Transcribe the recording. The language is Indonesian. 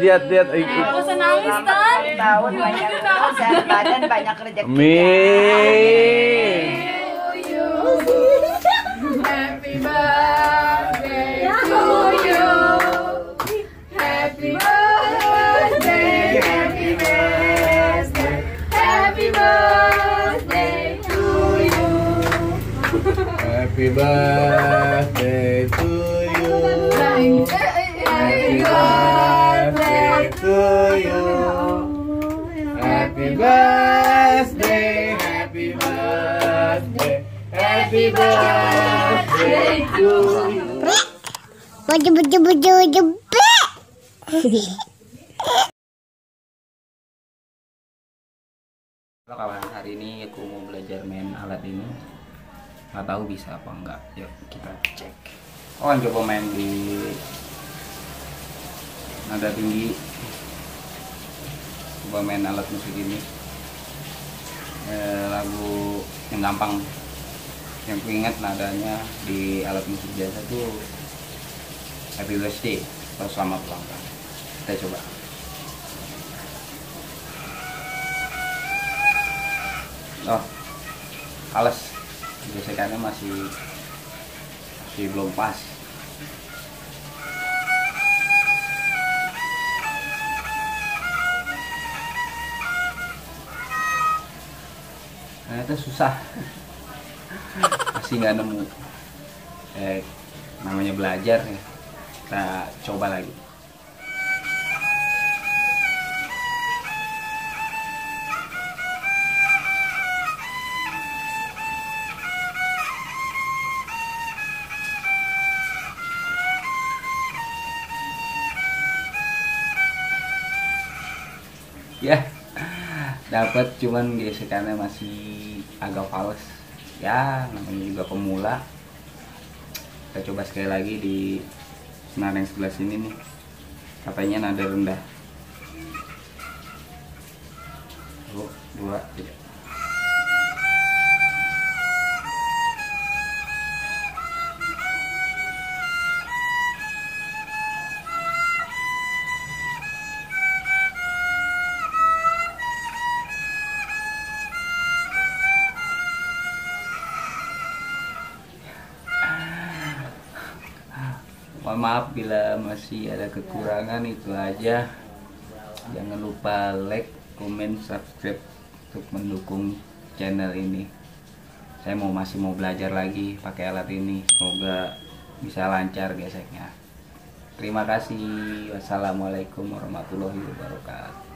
lihat. Aku senang Stan. Tahun banyak sehat badan, banyak rezeki. Amin. Happy birthday to you. Happy birthday, happy birthday, happy birthday to you. Happy birthday to you. Happy birthday to you. Happy birthday, happy birthday, happy birthday to you. Halo kawan, hari ini aku mau belajar main alat ini. Nggak tahu bisa apa enggak. Yuk kita cek. Oh, coba main di nada tinggi. Coba main alat musik ini. Lagu yang gampang. Yang ku ingat nadanya di alat musik biasa tuh Happy Birthday atau Selamat Ulang Tahun. Kita coba. Oh, alas gesekannya masih belum pas. Ternyata susah. Masih nggak nemu. Namanya belajar ya. Kita coba lagi. Ya, dapat, cuman gesekannya masih agak fals. Ya, namanya juga pemula. Kita coba sekali lagi di senar yang sebelah sini nih. Katanya nada rendah. 1, 2, 3. Mohon maaf bila masih ada kekurangan, itu aja. Jangan lupa like, komen, subscribe untuk mendukung channel ini. Saya masih mau belajar lagi pakai alat ini. Semoga bisa lancar geseknya. Terima kasih. Wassalamualaikum warahmatullahi wabarakatuh.